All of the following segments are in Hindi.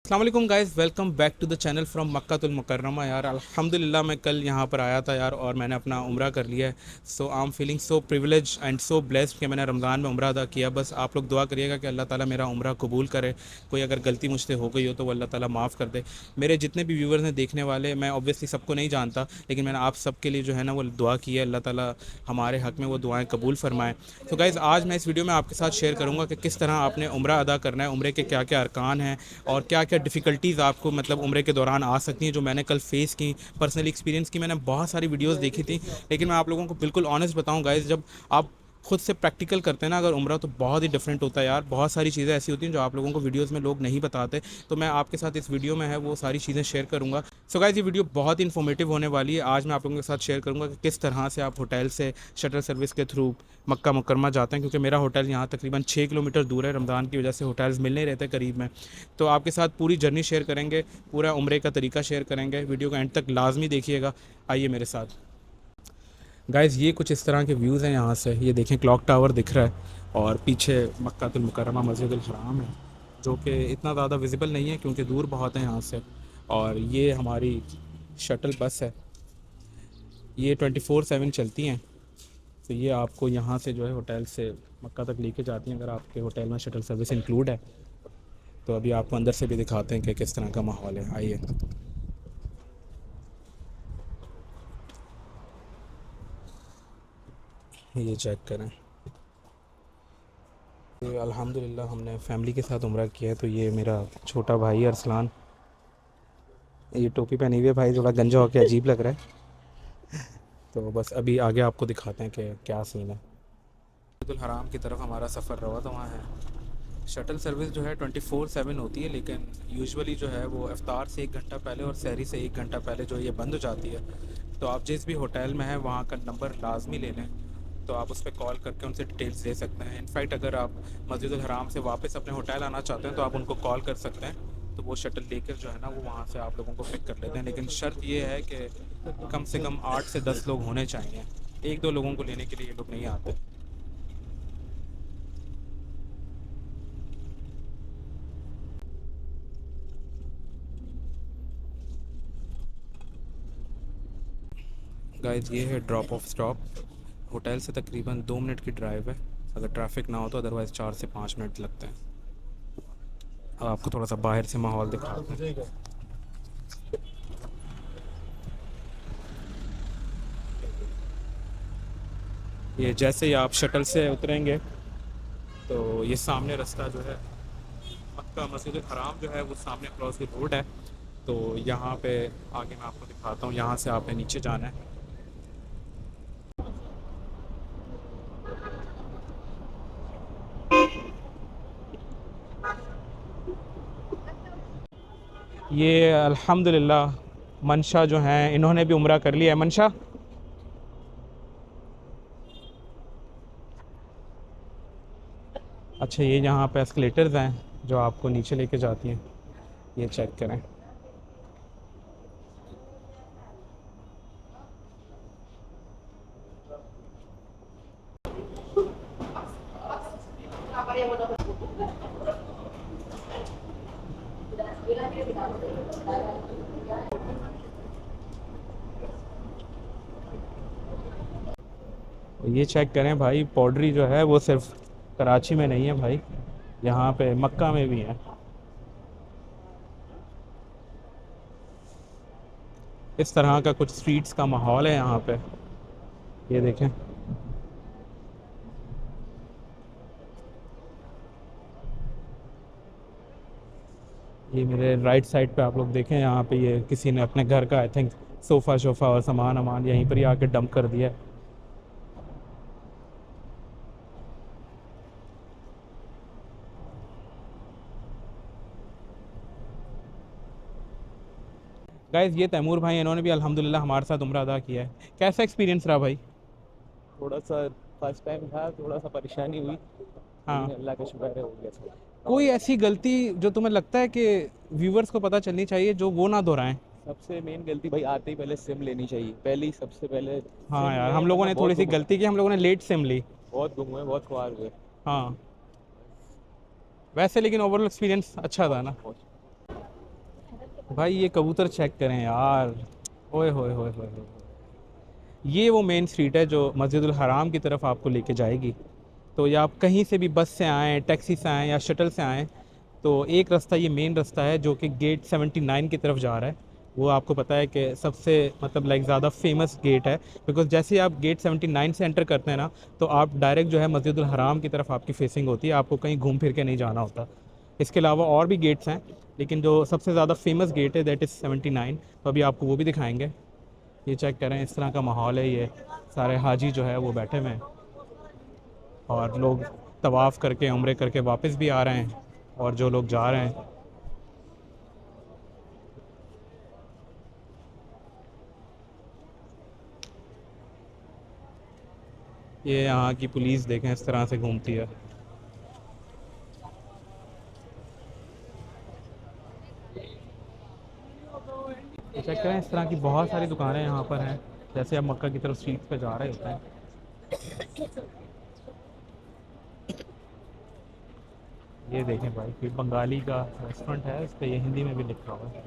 अस्सलाम वालेकुम guys, welcome back to the channel from Makkatul Mukarrama. यार अल्हम्दुलिल्लाह मैं कल यहाँ पर आया था यार, और मैंने अपना उम्रा कर लिया है। So I am feeling so privilege and so blessed कि मैंने रमज़ान में उम्रा अदा किया। बस आप लोग दुआ करिएगा कि अल्लाह ताला मेरा उम्रा कबूल करे। कोई अगर गलती मुझसे हो गई हो तो वो अल्लाह ताला माफ़ कर दे। मेरे जितने भी व्यूवर्स हैं देखने वाले, मैं ऑब्वियसली सबको नहीं जानता, लेकिन मैंने आप सबके लिए जो है ना वो दुआ की है। अल्लाह ताला हमारे हक़ में वो दुआएँ कबूल फरमाएँ। तो गाइज़ आज मैं इस वीडियो में आपके साथ शेयर करूँगा कि किस तरह आपने उम्रा अदा करना है, उम्रे के क्या क्या अरकान हैं और क्या क्या डिफ़िकल्टीज़ आपको मतलब उम्रे के दौरान आ सकती हैं, जो मैंने कल फेस की, पर्सनली एक्सपीरियंस की। मैंने बहुत सारी वीडियोस देखी थी, लेकिन मैं आप लोगों को बिल्कुल ऑनेस्ट बताऊं गाइस, जब आप खुद से प्रैक्टिकल करते हैं ना अगर उम्रा, तो बहुत ही डिफरेंट होता है यार। बहुत सारी चीज़ें ऐसी होती हैं जो आप लोगों को वीडियोस में लोग नहीं बताते, तो मैं आपके साथ इस वीडियो में है वो सारी चीज़ें शेयर करूँगा। सो गाइस ये वीडियो बहुत ही इन्फॉर्मेटिव होने वाली है। आज मैं आप लोगों के साथ शेयर करूँगा कि किस तरह से आप होटल से शटल सर्विस के थ्रू मक्का मुकरमा जाते हैं, क्योंकि मेरा होटल यहाँ तकरीबन 6 किलोमीटर दूर है। रमज़ान की वजह से होटल्स मिल नहीं रहते करीब में। तो आपके साथ पूरी जर्नी शेयर करेंगे, पूरा उम्रे का तरीका शेयर करेंगे। वीडियो का एंड तक लाजमी देखिएगा। आइए मेरे साथ। गाइज़ ये कुछ इस तरह के व्यूज़ हैं यहाँ से। ये देखें, क्लॉक टावर दिख रहा है और पीछे मक्कातुल मुकर्रमा मस्जिदुल हराम है, जो कि इतना ज़्यादा विजिबल नहीं है क्योंकि दूर बहुत है यहाँ से। और ये हमारी शटल बस है, ये 24/7 चलती हैं। तो ये आपको यहाँ से जो है होटल से मक्का तक लेके जाती हैं, अगर आपके होटल में शटल सर्विस इंक्लूड है। तो अभी आपको अंदर से भी दिखाते हैं कि किस तरह का माहौल है। आइए। ये चेक करें। ये अल्हम्दुलिल्लाह हमने फैमिली के साथ उम्रा किया है। तो ये मेरा छोटा भाई अरसलान, ये टोपी पहनी हुई है भाई, थोड़ा गंजा होकर अजीब लग रहा है। तो बस अभी आगे आपको दिखाते हैं कि क्या सीन है। मस्जिदुल हराम की तरफ हमारा सफ़र रवा तो वहाँ है। शटल सर्विस जो है 24/7 होती है, लेकिन यूजुअली जो है वो इफ्तार से 1 घंटा पहले और सहरी से 1 घंटा पहले जो है ये बंद हो जाती है। तो आप जिस भी होटल में हैं वहाँ का नंबर लाजमी ले लें, तो आप उस पर कॉल करके उनसे डिटेल्स ले सकते हैं। इनफैक्ट अगर आप मस्जिदुल हराम से वापस अपने होटल आना चाहते हैं तो आप उनको कॉल कर सकते हैं, तो वो शटल लेकर जो है ना वो वहाँ से आप लोगों को पिक कर लेते हैं। लेकिन शर्त ये है कि कम से कम 8 से 10 लोग होने चाहिए। 1-2 लोगों को लेने के लिए ये लोग नहीं आते। गाइस ये है ड्रॉप ऑफ स्टॉप। होटल से तकरीबन 2 मिनट की ड्राइव है, अगर ट्रैफिक ना हो तो। अदरवाइज़ 4 से 5 मिनट लगते हैं। अब आपको थोड़ा सा बाहर से माहौल दिखाते हैं। ये जैसे ही आप शटल से उतरेंगे तो ये सामने रास्ता जो है मक्का मस्जिद हराम जो है वो सामने क्रॉस की रोड है। तो यहाँ पे आगे मैं आपको दिखाता हूँ, यहाँ से आपने नीचे जाना है। ये अल्हम्दुलिल्लाह मनशा जो हैं इन्होंने भी उम्रा कर लिया है। मनशा, अच्छा ये यहाँ पे एस्केलेटर्स हैं जो आपको नीचे लेके जाती हैं, ये चेक करें। ये चेक करें भाई, पॉडरी जो है वो सिर्फ कराची में नहीं है भाई, यहाँ पे मक्का में भी है। इस तरह का कुछ स्ट्रीट्स का माहौल है यहाँ पे, ये देखें। ये मेरे राइट साइड पे आप लोग देखें, यहाँ पे ये किसी ने अपने घर का आई थिंक सोफ़ा शोफ़ा और सामान वामान यहीं पर ही आके डंप कर दिया है। गाइस ये तैमूर भाई, इन्होंने भी अल्हम्दुलिल्लाह हमारे साथ उम्रा अदा किया है। कैसा एक्सपीरियंस रहा भाई? थोड़ा सा फर्स्ट टाइम था, थोड़ा सा परेशानी हुई, हाँ। लेकिन अल्लाह का शुक्र है हो गया सब। कोई ऐसी गलती जो तुम्हें लगता है कि व्यूवर्स को पता चलनी चाहिए जो वो ना दोहराएं? सबसे मेन गलती भाई, आते ही पहले सिम लेनी चाहिए, पहली सबसे पहले हाँ सिम यार, ले, हम लोगों वरना ने बहुत थोड़ी सी गुम हुए, गलती की, हम लोगों ने लेट सिम ली। बहुत गुम हुए, बहुत ख्वार हुए। हाँ। वैसे लेकिन ओवरऑल एक्सपीरियंस अच्छा था ना? बहुत भाई ये कबूतर चेक करें यार, ओए होए होए होए होए। ये वो मेन स्ट्रीट है जो मस्जिदुल हराम की तरफ आपको लेके जाएगी। तो या आप कहीं से भी बस से आएँ, टैक्सी से आएँ या शटल से आएँ, तो एक रास्ता ये मेन रास्ता है जो कि गेट 79 की तरफ जा रहा है। वो आपको पता है कि सबसे मतलब लाइक ज़्यादा फेमस गेट है, बिकॉज़ जैसे ही आप गेट 79 से एंटर करते हैं ना, तो आप डायरेक्ट जो है मस्जिदुल हराम की तरफ आपकी फेसिंग होती है, आपको कहीं घूम फिर के नहीं जाना होता। इसके अलावा और भी गेट्स हैं, लेकिन जो सबसे ज़्यादा फेमस गेट है दैट इज़ 79। तो अभी आपको वो भी दिखाएंगे। ये चेक करें, इस तरह का माहौल है। ये सारे हाजी जो है वो बैठे हुए हैं और लोग तवाफ़ करके उम्रे करके वापस भी आ रहे हैं, और जो लोग जा रहे हैं। ये यहाँ की पुलिस देखें इस तरह से घूमती है। तो चेक करें, इस तरह की बहुत सारी दुकानें यहाँ पर हैं। जैसे आप मक्का की तरफ स्ट्रीट पे जा रहे होते हैं, ये देखें भाई, कोई बंगाली का रेस्टोरेंट है, इस पर ये हिंदी में भी लिखा हुआ है।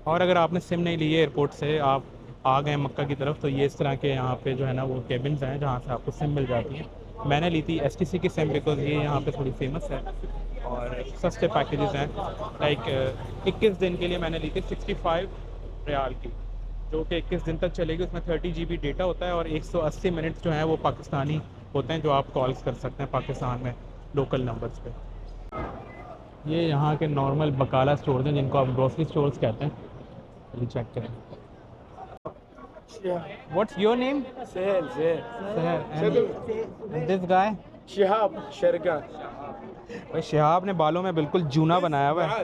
और अगर आपने सिम नहीं ली है एयरपोर्ट से, आप आ गए मक्का की तरफ, तो ये इस तरह के यहाँ पे जो है ना वो केबिन्स हैं जहाँ से आपको सिम मिल जाती है। मैंने ली थी एसटीसी की सिम, बिकॉज़ ये यहाँ पे थोड़ी फेमस है और सस्ते पैकेजेस हैं। लाइक 21 दिन के लिए मैंने ली थी 65 रियाल की, जो कि 21 दिन तक चलेगी। उसमें 30 GB डेटा होता है और 180 मिनट्स जो हैं वो पाकिस्तानी होते हैं, जो आप कॉल्स कर सकते हैं पाकिस्तान में लोकल नंबर्स पे। ये यहाँ के नॉर्मल बकाला स्टोर्स हैं जिनको आप ग्रोसरी स्टोर्स कहते हैं। चलिए चेक करें। Yeah. What's your name? Sahel, Sahel. सहर। And this guy? Shihab, Shargan. भाई शिहाब ने बालों में बिल्कुल जूना बनाया हुआ है।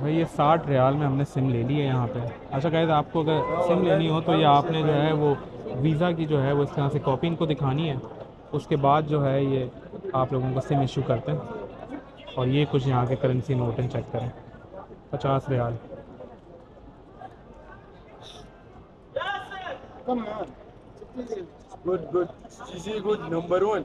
भाई, ये 60 रियाल में हमने सिम ले ली है यहाँ पे। अच्छा गाइस, आपको अगर सिम लेनी हो तो ये आपने जो है वो वीज़ा की जो है वो इस तरह से कॉपी इनको दिखानी है। उसके बाद जो है ये आप लोगों को सिम इशू करते हैं। और ये कुछ यहाँ के करेंसी नोट हैं, चेक करें। 50 riyal. Come on. Good, good. CC good, number one.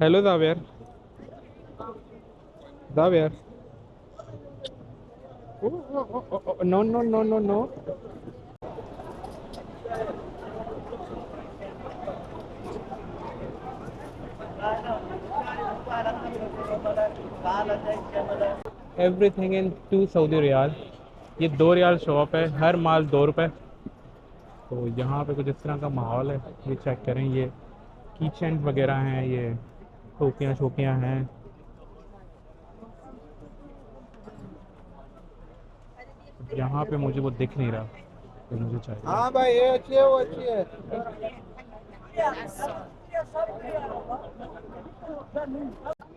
Hello Javer, Javer. No no no no no. Everything in 2 Saudi riyal. ये 2 रियाल शॉप है, हर माल 2 रुपए। तो यहाँ पे कुछ इस तरह का माहौल है। ये चेक करें, ये किचन वगैरह हैं, ये टोपियाँ शोपियाँ हैं। यहाँ पे मुझे वो दिख नहीं रहा जो मुझे चाहिए। हाँ भाई ये अच्छी है वो अच्छी है.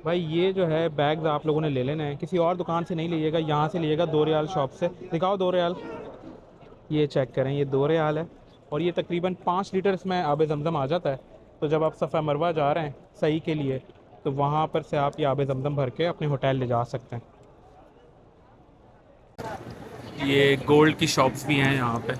भाई ये जो है बैग्स आप लोगों ने ले लेना है, किसी और दुकान से नहीं लीजिएगा, यहाँ से लीजिएगा 2 रियाल शॉप से। दिखाओ 2 रियाल। ये चेक करें, ये 2 रियाल है और ये तकरीबन 5 लीटर इसमें आब ज़मज़म आ जाता है। तो जब आप सफ़ा मरवा जा रहे हैं सही के लिए, तो वहाँ पर से आप ये आब ज़मज़म भर के अपने होटल ले जा सकते हैं। ये गोल्ड की शॉप्स भी हैं यहाँ पे।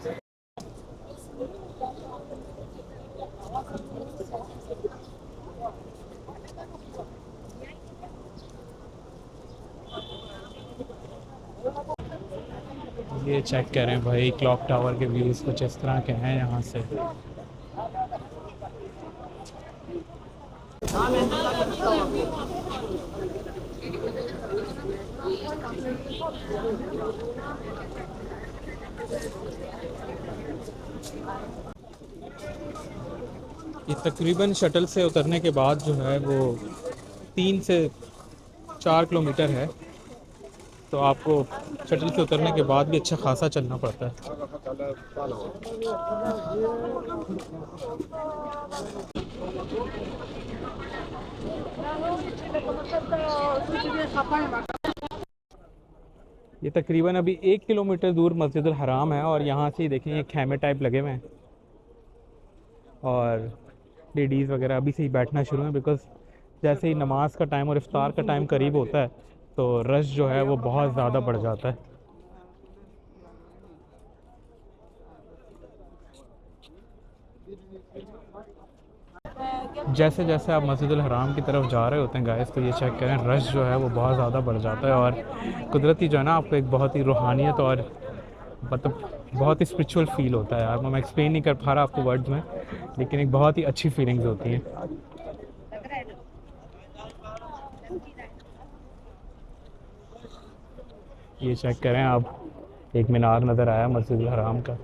ये चेक करें भाई, क्लॉक टावर के व्यूज़ कुछ इस तरह के हैं यहाँ से। ये तकरीबन शटल से उतरने के बाद जो है वो 3 से 4 किलोमीटर है। तो आपको शटल से उतरने के बाद भी अच्छा खासा चलना पड़ता है। ये तकरीबन अभी 1 किलोमीटर दूर मस्जिदुल हराम है और यहाँ से ही देखें ये खैमे टाइप लगे हुए हैं और लेडीज़ वगैरह अभी से ही बैठना शुरू हैं, बिकॉज़ जैसे ही नमाज का टाइम और इफ्तार का टाइम करीब होता है तो रश जो है वो बहुत ज़्यादा बढ़ जाता है। जैसे जैसे आप मस्जिदुल हराम की तरफ जा रहे होते हैं गाइस, तो ये चेक करें, रश जो है वो बहुत ज़्यादा बढ़ जाता है। और कुदरती जो है ना, आपको एक बहुत ही रूहानियत और मतलब बहुत ही स्पिरिचुअल फील होता है यार। मैं एक्सप्लेन नहीं कर पा रहा आपको वर्ड्स में, लेकिन एक बहुत ही अच्छी फीलिंग्स होती हैं। ये चेक करें आप, एक मीनार नज़र आया मस्जिद हराम का।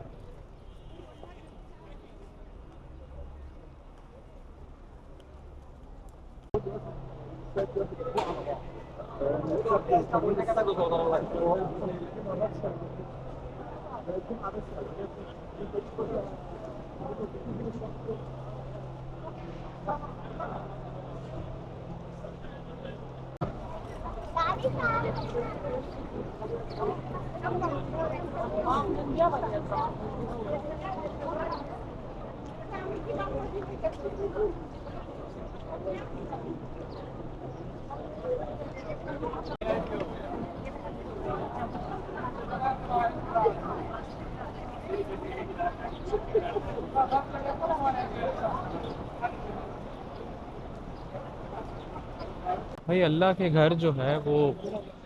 भाई अल्लाह के घर जो है वो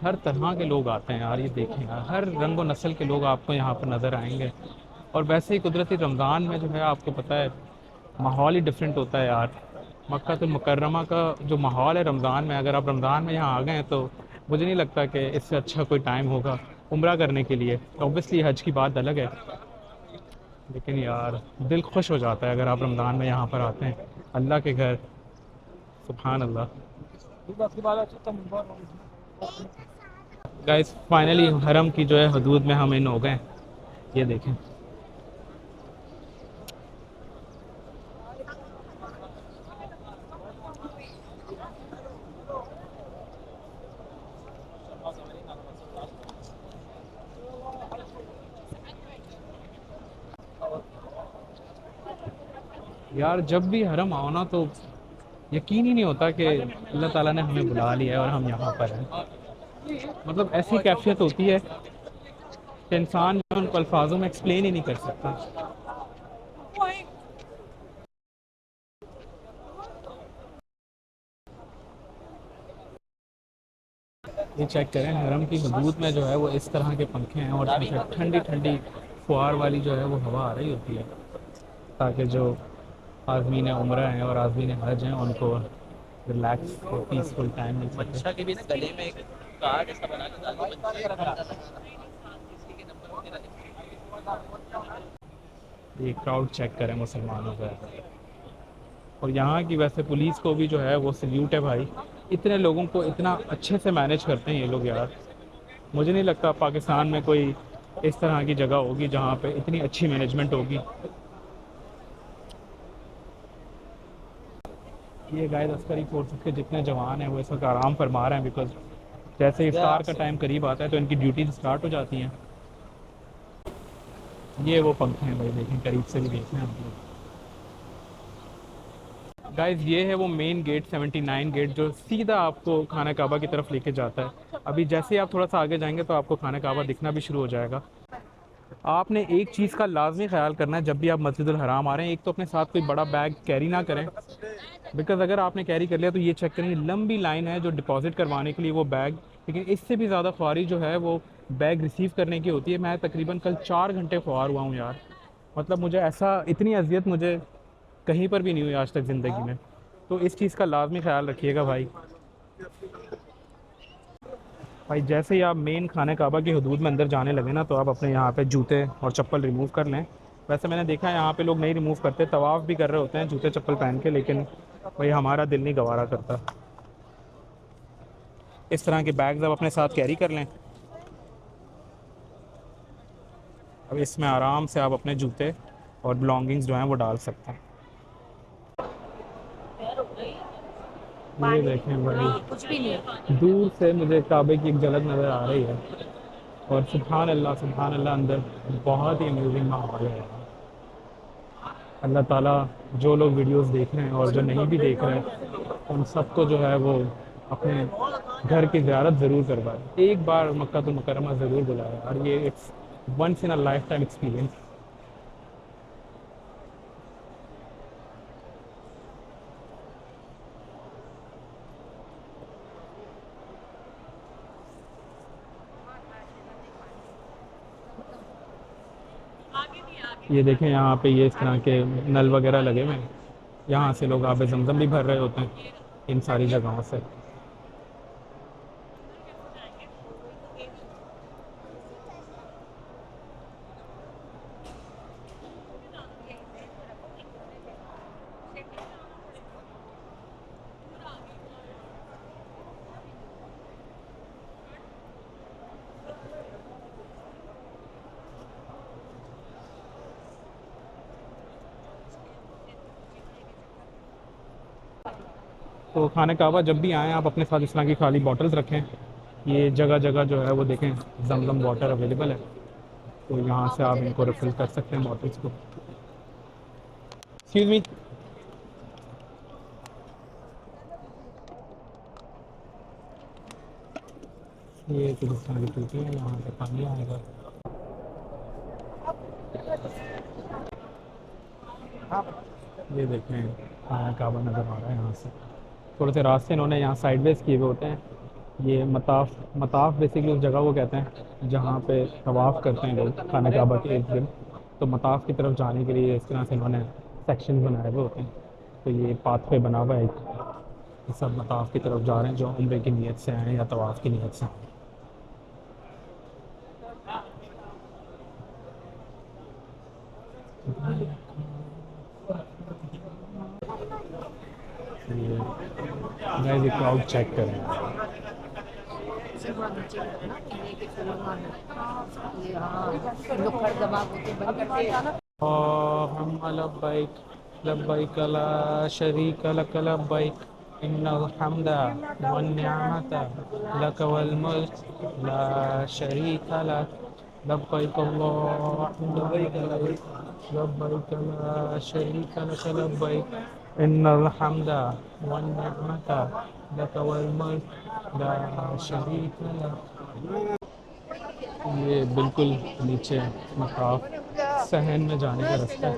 हर तरह के लोग आते हैं यार। ये देखें यार, हर रंग व नस्ल के लोग आपको यहाँ पर नज़र आएंगे। और वैसे ही कुदरती रमज़ान में जो है आपको पता है माहौल ही डिफरेंट होता है यार। मक्कातुल मुकर्रमा का जो माहौल है रमज़ान में, अगर आप रमज़ान में यहाँ आ गए हैं तो मुझे नहीं लगता कि इससे अच्छा कोई टाइम होगा उम्रा करने के लिए। ऑब्वियसली हज की बात अलग है, लेकिन यार दिल खुश हो जाता है अगर आप रमज़ान में यहाँ पर आते हैं अल्लाह के घर। सुभान अल्लाह। गाइस फाइनली हरम की जो है हदूद में हम इन हो गए। ये देखें, यार जब भी हरम आओ ना तो यकीन ही नहीं होता कि अल्लाह ताला ने हमें बुला लिया है और हम यहाँ पर हैं। मतलब ऐसी कैफियत होती है कि इंसान जो है उनको अल्फाजों में एक्सप्लेन ही नहीं कर सकता। ये चेक करें, हरम की हदूद में जो है वो इस तरह के पंखे हैं और इसमें से ठंडी ठंडी फुहार वाली जो है वो हवा आ रही होती है, ताकि जो आज़मीन उम्रा हैं और आज़मीन हज हैं उनको रिलैक्स पीसफुल टाइम मिल सके। के भी ना गले में एक कार्ड ऐसा बना के डाल दो। ये क्राउड चेक करें मुसलमानों का। और यहाँ की वैसे पुलिस को भी जो है वो सल्यूट है भाई, इतने लोगों को इतना अच्छे से मैनेज करते हैं ये लोग यार। मुझे नहीं लगता पाकिस्तान में कोई इस तरह की जगह होगी जहाँ पे इतनी अच्छी मैनेजमेंट होगी। ये गाइस अस्करी फोर्सेस के जितने जवान हैं वो इस वक्त आराम फरमा रहे हैं, बिकॉज जैसे इफ्तार का टाइम करीब आता है तो इनकी ड्यूटीज स्टार्ट हो जाती हैं। ये वो पंखे हैं भाई, देखें करीब से भी देखें आप लोग। गाइस ये है वो मेन गेट 79 गेट जो सीधा आपको खाना काबा की तरफ लेके जाता है। अभी जैसे ही आप थोड़ा सा आगे जाएंगे तो आपको खाना काबा दिखना भी शुरू हो जाएगा। आपने एक चीज़ का लाजमी ख्याल करना है जब भी आप मस्जिदुल हराम आ रहे हैं, एक तो अपने साथ कोई बड़ा बैग कैरी ना करें, बिकॉज़ अगर आपने कैरी कर लिया तो ये चेक करें लंबी लाइन है जो डिपॉजिट करवाने के लिए वो बैग। लेकिन इससे भी ज़्यादा ख्वारी जो है वो बैग रिसीव करने की होती है। मैं तकरीबन कल 4 घंटे ख्वार हुआ हूँ यार। मतलब मुझे ऐसा, इतनी अजियत मुझे कहीं पर भी नहीं हुई आज तक ज़िंदगी में। तो इस चीज़ का लाजमी ख्याल रखिएगा भाई। भाई जैसे ही आप मेन खाने काबा की हदूद में अंदर जाने लगे ना तो आप अपने यहाँ पे जूते और चप्पल रिमूव कर लें। वैसे मैंने देखा है यहाँ पे लोग नहीं रिमूव करते, तवाफ़ भी कर रहे होते हैं जूते चप्पल पहन के, लेकिन भाई हमारा दिल नहीं गवारा करता। इस तरह के बैग्स आप अपने साथ कैरी कर लें। अब इसमें आराम से आप अपने जूते और बिलोंगिंग्स जो हैं वो डाल सकते हैं। ये देखें भाई, कुछ भी नहीं, दूर से मुझे काबे की एक झलक नज़र आ रही है। और सुभान अल्लाह अंदर बहुत ही अमेजिंग माहौल है। अल्लाह ताला जो लोग वीडियोस देख रहे हैं और जो नहीं भी देख रहे हैं उन सबको जो है वो अपने घर की ज़ियारत ज़रूर करवाए, एक बार मक्का मुकर्रमा ज़रूर बुलाए, और ये it's once in a lifetime experience. ये देखें यहाँ पे ये इस तरह के नल वगैरह लगे हुए हैं, यहाँ से लोग आबे ज़मज़म भी भर रहे होते हैं इन सारी जगहों से। तो खाने काबा जब भी आएँ आप अपने साथ इस तरह की खाली बॉटल्स रखें। ये जगह जगह जो है वो देखें ज़मज़म वाटर अवेलेबल है, तो यहाँ से आप इनको रिफ़िल कर सकते हैं बॉटल्स को। Excuse me. ये कुछ इस तरह की टूटी है, यहाँ से पानी आएगा। ये देखें खाना काबा नज़र आ रहा है यहाँ से। थोड़े से रास्ते इन्होंने यहाँ साइडवेज किए हुए होते हैं। ये मताफ़ मताफ़ बेसिकली उस जगह को कहते हैं जहाँ पे तवाफ़ करते हैं लोग खाना काबा के इर्द गिर्द। तो मताफ़ की तरफ जाने के लिए इस तरह से इन्होंने सेक्शन बनाए हुए होते हैं। तो ये पाथवे बना हुआ है एक, ये सब मताफ़ की तरफ जा रहे हैं जो उम्रे की नीयत से आए हैं या तवाफ़ की नीयत से। ये गाइस ये क्राउड चेक करें। अल्लाहुम्मा लब्बैक लब्बैक ला शरीक लक लब्बैक इन्नल हम्दा वन निअमता लक वल मुल्क ला शरीक लक लब्बैक अल्लाहुम्मा लब्बैक लब्बैक ला शरीक लक लब्बैक इन्नल हम्दा वन निअमता लक वल मुल्क ला शरीक लक। ये बिल्कुल नीचे मताफ सहन में जाने का रास्ता है।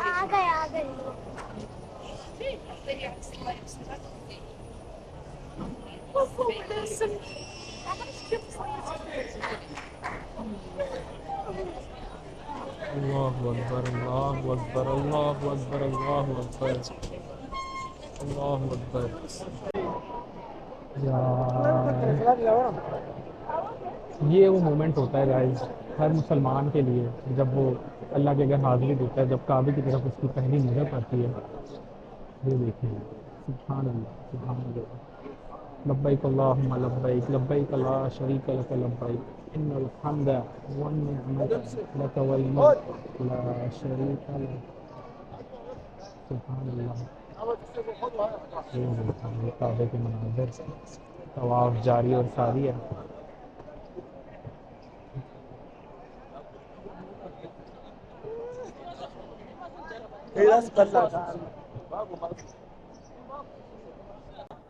आ गए आ गए। अल्लाहु अकबर अल्लाहु अकबर अल्लाहु अकबर अल्लाहु अकबर अल्लाहु अकबर। यार ये वो मोमेंट होता है गाइस हर मुसलमान के लिए जब वो अल्लाह के घर हाजिरी देता है, जब काबे की तरफ उसकी पहली नज़र पड़ती है। ये देखिए सुभान अल्लाह सुभान अल्लाह। लब्बैक अल्लाहुम्मा लब्बैक लब्बैक ला शरीक लक लब्बैक इन्नल हम्दा वन निअमता लक वल मुल्क ला शरीक लक। सुभान अल्लाह। ये देखिए काबे के मनाज़िर, तवाफ जारी और सारी है।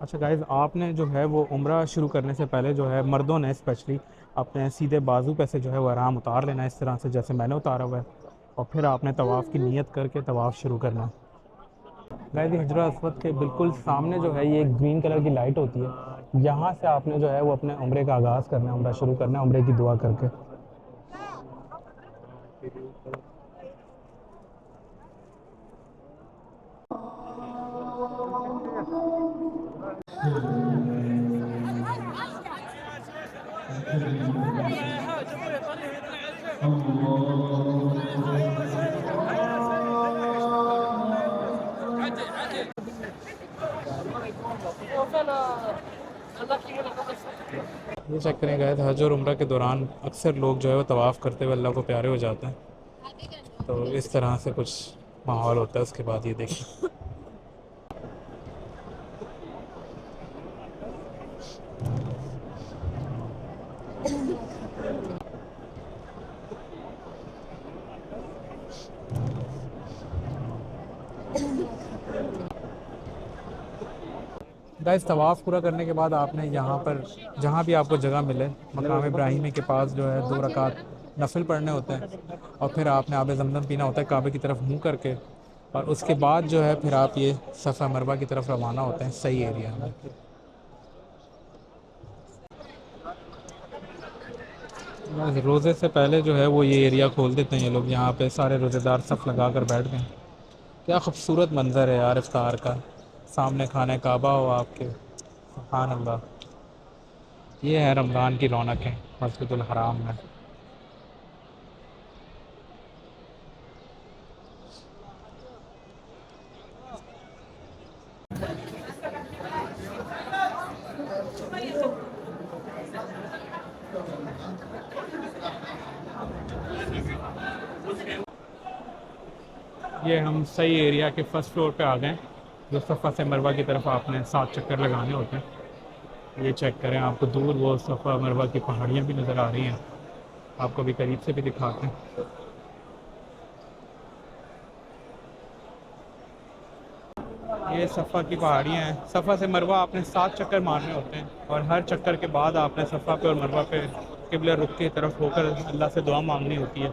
अच्छा गाइज़ आपने जो है वो उम्रा शुरू करने से पहले जो है मर्दों ने स्पेशली अपने सीधे बाजू पे से जो है वो आराम उतार लेना है इस तरह से जैसे मैंने उतारा हुआ है, और फिर आपने तवाफ़ की नीयत करके तवाफ़ शुरू करना है। गाइज़ हिजरा अस्वद के बिल्कुल सामने जो है ये एक ग्रीन कलर की लाइट होती है, यहाँ से आपने जो है वो अपने उम्रे का आगाज़ करना है, उम्रा शुरू करना है उम्रे की दुआ करके। ये चेक करें गाइस हज और उम्रा के दौरान अक्सर लोग जो है वो तवाफ़ करते हुए अल्लाह को प्यारे हो जाते हैं। तो इस तरह से कुछ माहौल होता है। उसके बाद ये देखिए गाइस तवाफ़ पूरा करने के बाद आपने यहाँ पर जहाँ भी आपको जगह मिले मकाम इब्राहिमी के पास जो है 2 रकात नफिल पढ़ने होते हैं और फिर आपने आब ज़मज़म पीना होता है काबे की तरफ मुंह करके और उसके बाद जो है फिर आप ये सफ़ा मरवा की तरफ रवाना होते हैं सही एरिया में। रोज़े से पहले जो है वो ये एरिया खोल देते हैं ये लोग, यहाँ पे सारे रोज़ेदार सफ़ लगा कर बैठ गए। क्या खूबसूरत मंज़र है यार इफ्तार का, सामने खाने काबा हो आपके, सुभान अल्लाह। ये है रमज़ान की रौनकें मस्जिदुल हराम में। ये हम सही एरिया के फर्स्ट फ्लोर पे आ गए, जो सफ़ा से मरवा की तरफ आपने 7 चक्कर लगाने होते हैं। ये चेक करें, आपको दूर वो सफ़ा मरवा की पहाड़ियाँ भी नज़र आ रही हैं, आपको भी करीब से भी दिखाते हैं। ये सफ़ा की पहाड़ियाँ हैं। सफ़ा से मरवा आपने 7 चक्कर मारने होते हैं और हर चक्कर के बाद आपने सफ़ा पे और मरवा पे किबला रुख की तरफ होकर अल्लाह से दुआ मांगनी होती है।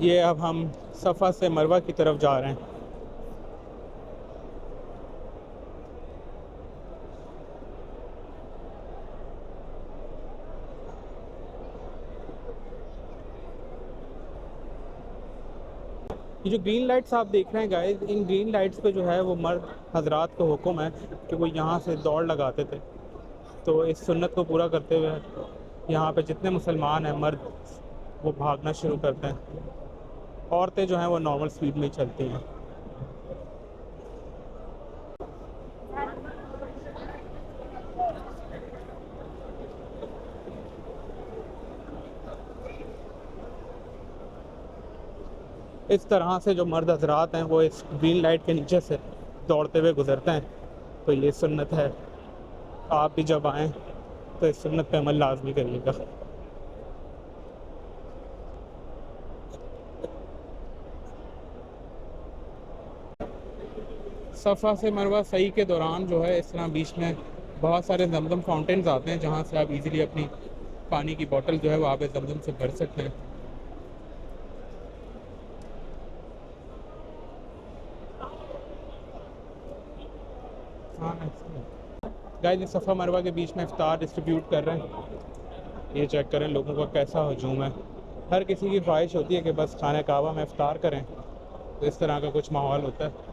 ये अब हम सफ़ा से मरवा की तरफ जा रहे हैं। ये जो ग्रीन लाइट्स आप देख रहे हैं गाइस, इन ग्रीन लाइट्स पे जो है वो मर्द हजरात को हुक्म है कि वो यहाँ से दौड़ लगाते थे। तो इस सुन्नत को पूरा करते हुए यहाँ पे जितने मुसलमान हैं मर्द वो भागना शुरू करते हैं, औरतें जो हैं वो नॉर्मल स्पीड में चलती हैं। इस तरह से जो मर्द हजरात हैं वो इस ग्रीन लाइट के नीचे से दौड़ते हुए गुजरते हैं। तो ये सुन्नत है, आप भी जब आएँ तो इस सुन्नत पे अमल लाजमी करिएगा। सफ़ा से मरवा सही के दौरान जो है इस तरह बीच में बहुत सारे जमजम फाउंटेन्स आते हैं जहाँ से आप इजीली अपनी पानी की बोतल जो है वो आब जमजम से भर सकते हैं। गाइस इस सफ़ा मरवा के बीच में इफ्तार डिस्ट्रीब्यूट कर रहे हैं। ये चेक करें लोगों का कैसा हजूम है। हर किसी की ख्वाहिश होती है कि बस खाने काबा में इफ्तार करें, तो इस तरह का कुछ माहौल होता है।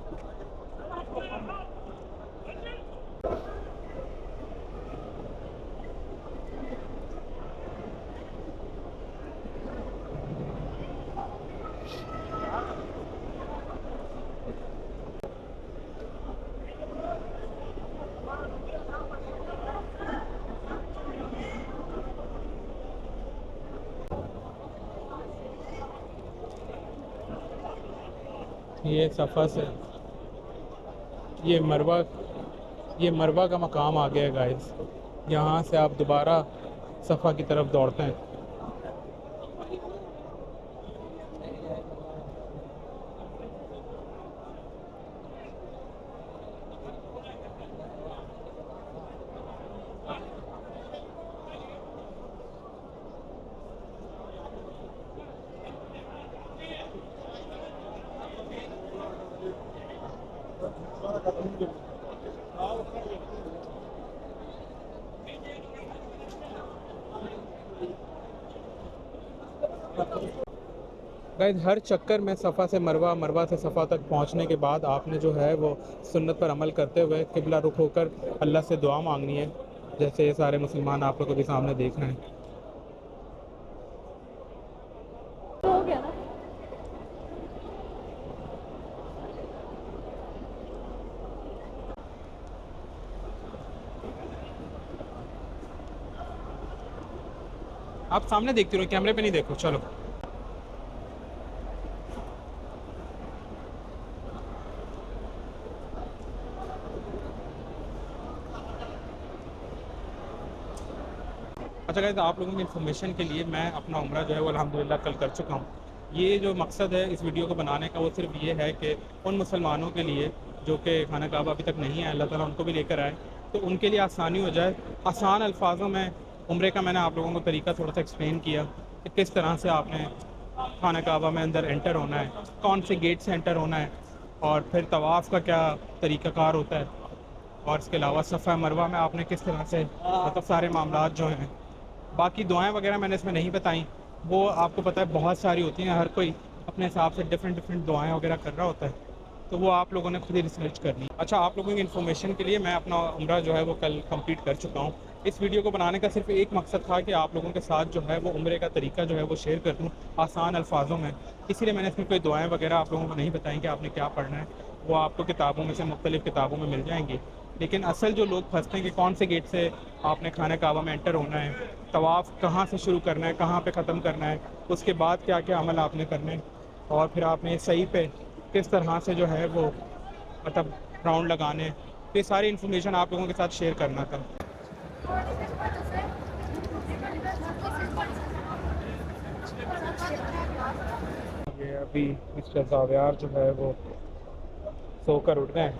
ये सफ़ा से ये मरवा का मकाम आ गया गाइस। यहाँ से आप दोबारा सफ़ा की तरफ दौड़ते हैं। गाइस हर चक्कर में सफ़ा से मरवा, मरवा से सफ़ा तक पहुंचने के बाद आपने जो है वो सुन्नत पर अमल करते हुए किबला रुख होकर अल्लाह से दुआ मांगनी है। जैसे ये सारे मुसलमान आप लोग को भी सामने देख रहे हैं। हो गया ना। आप सामने देखते रहो, कैमरे पे नहीं देखो। चलो अच्छा गाइस, आप लोगों की इन्फॉर्मेशन के लिए मैं अपना उम्रा जो है वो अल्हम्दुलिल्लाह कल कर चुका हूँ। ये जो मकसद है इस वीडियो को बनाने का वो सिर्फ ये है कि उन मुसलमानों के लिए जो कि खाना काबा अभी तक नहीं है, अल्लाह ताला उनको भी लेकर आए, तो उनके लिए आसानी हो जाए। आसान अल्फाजों में उम्रे का मैंने आप लोगों को तरीका थोड़ा सा एक्सप्लेन किया कि किस तरह से आपने खाना काबा में अंदर एंटर होना है, कौन से गेट से एंटर होना है, और फिर तवाफ़ का क्या तरीक़ाकार होता है, और इसके अलावा सफ़ा मरवा में आपने किस तरह से मतलब सारे मामलात जो हैं। बाकी दुआएं वगैरह मैंने इसमें नहीं बताई, वो आपको पता है बहुत सारी होती हैं, हर कोई अपने हिसाब से डिफरेंट दुआएं वगैरह कर रहा होता है, तो वो आप लोगों ने खुद ही रिसर्च करनी। अच्छा, आप लोगों की इन्फॉर्मेशन के लिए मैं अपना उम्रा जो है वो कल कंप्लीट कर चुका हूँ। इस वीडियो को बनाने का सिर्फ एक मकसद था कि आप लोगों के साथ जो है वो उम्रे का तरीका जो है वो शेयर कर दूँ आसान अल्फाजों में। इसीलिए मैंने इसमें कोई दुआएं वगैरह आप लोगों को नहीं बताई कि आपने क्या पढ़ना है, वो आपको किताबों में से मुख्तलिफ़ किताबों में मिल जाएंगी। लेकिन असल जो लोग फंसते हैं कि कौन से गेट से आपने खाना काबा में एंटर होना है, तवाफ़ कहाँ से शुरू करना है, कहाँ पे ख़त्म करना है, उसके बाद क्या क्या अमल आपने करने हैं, और फिर आपने सही पे किस तरह से जो है वो मतलब राउंड लगाने हैं, तो ये सारी इन्फॉर्मेशन आप लोगों के साथ शेयर करना था। ये अभी मिस्टर जावियार जो है वो सोकर उठ गए हैं।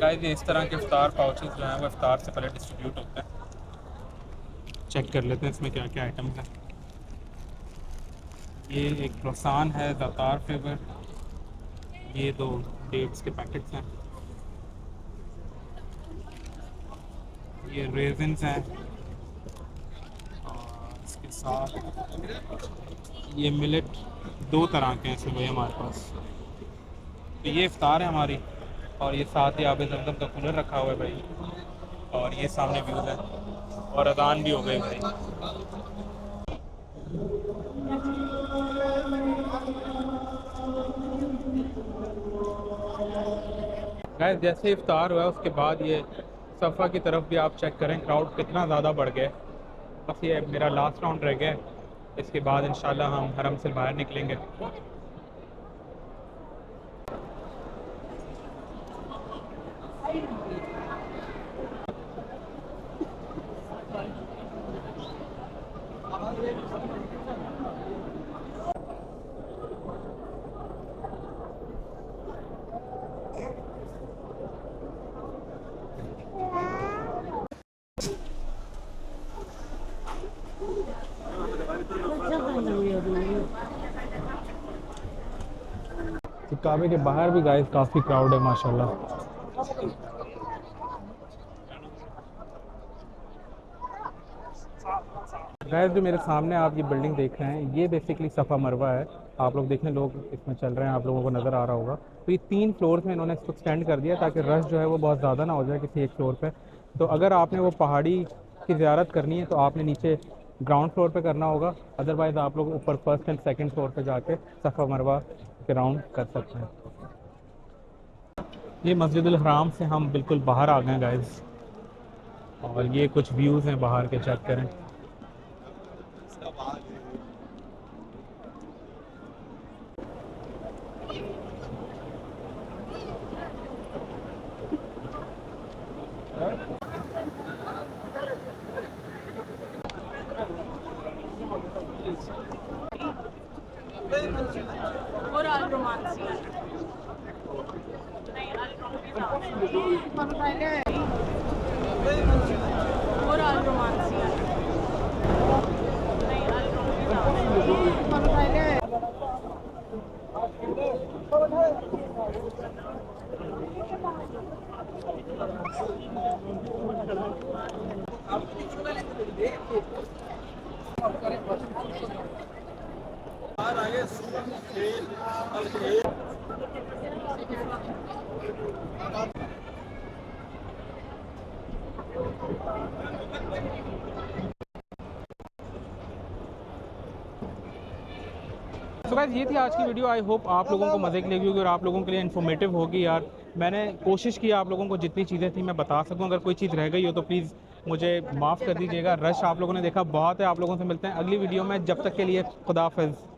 गाइस, इस तरह के इफ्तार पाउचेस जो हैं वो इफ्तार से पहले डिस्ट्रीब्यूट होते हैं। चेक कर लेते हैं इसमें क्या क्या आइटम है। ये एक क्रोसान है ज़ातार फ्लेवर, ये 2 डेट्स के पैकेट्स हैं, ये रेजिन्स हैं, और इसके साथ ये मिलेट 2 तरह के हैं इसमें भाई हमारे पास। तो ये इफ्तार है हमारी, और ये साथ ही आबे ज़मज़म का कूलर रखा हुआ है भाई, और ये सामने व्यूज़ है, और अजान भी हो गई भाई। गाइस, जैसे इफ्तार हुआ उसके बाद ये सफ़ा की तरफ भी आप चेक करें, क्राउड कितना ज़्यादा बढ़ गया। बस ये मेरा लास्ट राउंड रह गया, इसके बाद इंशाल्लाह हम हरम से बाहर निकलेंगे। तो काबे के बाहर भी गाइस काफ़ी क्राउड है माशाल्लाह। गाइस, जो मेरे सामने आप ये बिल्डिंग देख रहे हैं, ये बेसिकली सफ़ा मरवा है। आप लोग देखें, लोग इसमें चल रहे हैं, आप लोगों को नज़र आ रहा होगा। तो ये 3 फ्लोर्स में इन्होंने इसको एक्सटेंड कर दिया ताकि रश जो है वो बहुत ज़्यादा ना हो जाए किसी एक फ्लोर पे। तो अगर आपने वो पहाड़ी की ज़ियारत करनी है तो आपने नीचे ग्राउंड फ्लोर पे करना होगा, अदरवाइज़ आप लोग ऊपर फर्स्ट एंड सेकंड फ्लोर पे जाके सफ़ा मरवा के राउंड कर सकते हैं। ये मस्जिदुल हराम से हम बिल्कुल बाहर आ गए गाइस, और ये कुछ व्यूज़ हैं बाहर के, चेक करें। और al romanzi. और al romanzi. तो गाइस ये थी आज की वीडियो। आई होप आप लोगों को मज़े की लगी होगी और आप लोगों के लिए इन्फॉर्मेटिव होगी यार। मैंने कोशिश की आप लोगों को जितनी चीज़ें थी मैं बता सकूं। अगर कोई चीज़ रह गई हो तो प्लीज़ मुझे माफ़ कर दीजिएगा। रश आप लोगों ने देखा बहुत है। आप लोगों से मिलते हैं अगली वीडियो में, जब तक के लिए खुदा हाफ़िज़।